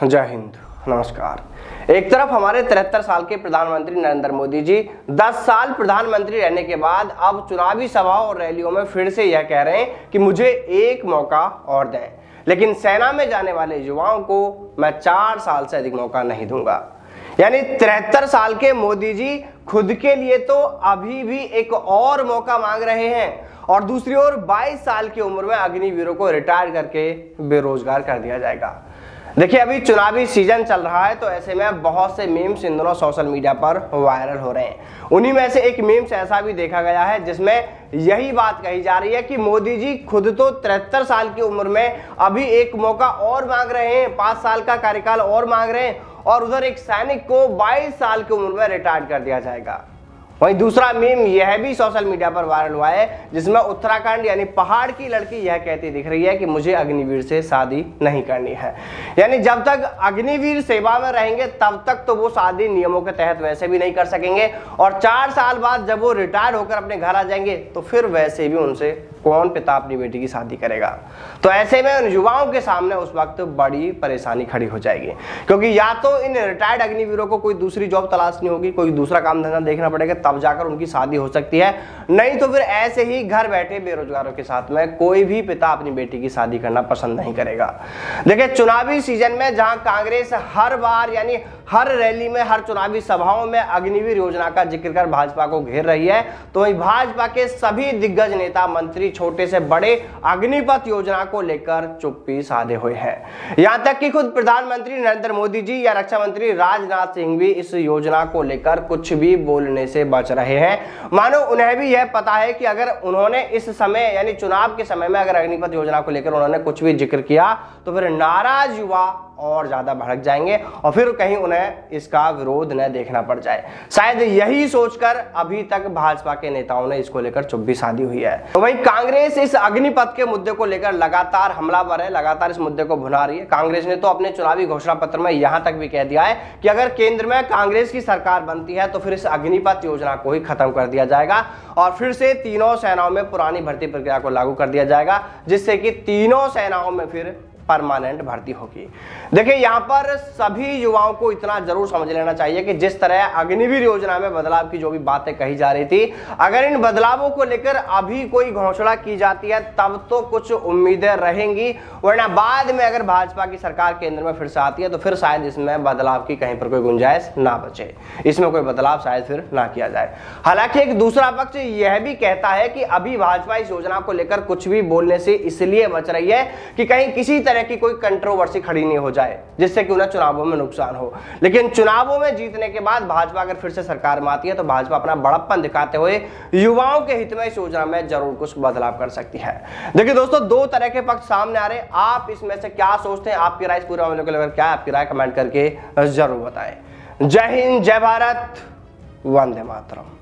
जय हिंद, नमस्कार। एक तरफ हमारे 73 साल के प्रधानमंत्री नरेंद्र मोदी जी 10 साल प्रधानमंत्री रहने के बाद अब चुनावी सभाओं और रैलियों में फिर से यह कह रहे हैं कि मुझे एक मौका और दें, लेकिन सेना में जाने वाले युवाओं को मैं 4 साल से अधिक मौका नहीं दूंगा। यानी 73 साल के मोदी जी खुद के लिए तो अभी भी एक और मौका मांग रहे हैं और दूसरी ओर 22 साल की उम्र में अग्निवीरों को रिटायर करके बेरोजगार कर दिया जाएगा। देखिए, अभी चुनावी सीजन चल रहा है, तो ऐसे में बहुत से मीम्स इन दिनों सोशल मीडिया पर वायरल हो रहे हैं। उन्हीं में से एक मीम्स ऐसा भी देखा गया है जिसमें यही बात कही जा रही है कि मोदी जी खुद तो 73 साल की उम्र में अभी एक मौका और मांग रहे हैं, 5 साल का कार्यकाल और मांग रहे हैं, और उधर एक सैनिक को 22 साल की उम्र में रिटायर कर दिया जाएगा। वहीं दूसरा मीम यह भी सोशल मीडिया पर वायरल हुआ है जिसमें उत्तराखंड यानी पहाड़ की लड़की यह कहती दिख रही है कि मुझे अग्निवीर से शादी नहीं करनी है। यानी जब तक अग्निवीर सेवा में रहेंगे तब तक तो वो शादी नियमों के तहत वैसे भी नहीं कर सकेंगे, और 4 साल बाद जब वो रिटायर होकर अपने घर आ जाएंगे तो फिर वैसे भी उनसे कौन पिता अपनी बेटी की शादी करेगा। तो ऐसे में उन युवाओं के सामने उस वक्त बड़ी परेशानी खड़ी हो जाएगी, क्योंकि या तो इन रिटायर्ड अग्निवीरों को कोई दूसरी जॉब तलाशनी होगी, कोई दूसरा काम धंधा देखना पड़ेगा, तब जाकर उनकी शादी हो सकती है। नहीं तो फिर ऐसे ही घर बैठे बेरोजगारों के साथ में कोई भी पिता अपनी बेटी की शादी करना पसंद नहीं करेगा। देखिए, चुनावी सीजन में जहां कांग्रेस हर बार यानी हर रैली में, हर चुनावी सभाओं में अग्निवीर योजना का जिक्र कर भाजपा को घेर रही है, तो वहीं भाजपा के सभी दिग्गज नेता मंत्री छोटे से बड़े अग्निपथ योजना को लेकर चुप्पी साधे हुए हैं। यहां तक कि खुद प्रधानमंत्री नरेंद्र मोदी जी या रक्षा मंत्री राजनाथ सिंह भी इस योजना को लेकर कुछ भी बोलने से बच रहे हैं। मानो उन्हें भी यह पता है कि अगर उन्होंने इस समय यानी चुनाव के समय में अगर अग्निपथ योजना को लेकर उन्होंने कुछ भी जिक्र किया तो फिर नाराज युवा और ज्यादा भड़क जाएंगे और फिर कहीं उन्हें इसका विरोध न देखना पड़ जाए। शायद यही सोचकर अभी तक भाजपा के नेताओं ने इसको लेकर चुप्पी साधी हुई है। तो वहीं कांग्रेस इस अग्निपथ के मुद्दे को लेकर लगातार हमलावर है, लगातार इस मुद्दे को भुना रही है। कांग्रेस ने तो अपने चुनावी घोषणा पत्र में यहां तक भी कह दिया है कि अगर केंद्र में कांग्रेस की सरकार बनती है तो फिर इस अग्निपथ योजना को ही खत्म कर दिया जाएगा और फिर से तीनों सेनाओं में पुरानी भर्ती प्रक्रिया को लागू कर दिया जाएगा, जिससे कि तीनों सेनाओं में फिर परमानेंट भर्ती होगी। देखिए, यहां पर सभी युवाओं को इतना जरूर समझ लेना चाहिए कि जिस तरह अग्निवीर योजना में बदलाव की जो भी बातें कही जा रही थी, अगर इन बदलावों को लेकर अभी कोई घोषणा की जाती है तब तो कुछ उम्मीदें रहेंगी, वरना बाद में अगर भाजपा की सरकार केंद्र में फिर से आती है तो फिर शायद इसमें बदलाव की कहीं पर कोई गुंजाइश ना बचे, इसमें कोई बदलाव शायद फिर ना किया जाए। हालांकि एक दूसरा पक्ष यह भी कहता है कि अभी भाजपा इस योजना को लेकर कुछ भी बोलने से इसलिए बच रही है कि कहीं किसी तरह की कोई कंट्रोवर्सी खड़ी नहीं हो जाए जिससे कि उन्हें चुनावों में नुकसान हो। लेकिन चुनावों में जीतने के बाद भाजपा अगर फिर से सरकार में आती है तो भाजपा अपना बड़प्पन दिखाते हुए युवाओं के हित में इस योजना में जरूर कुछ बदलाव कर सकती है। देखिए दोस्तों, 2 तरह के पक्ष सामने आ रहे हैं। आप इसमें से क्या सोचते हैं? आपकी राय इस पूरे मामले को लेकर क्या है? आपकी राय कमेंट करके जरूर बताएं। जय हिंद, जय भारत, वंदे मातरम।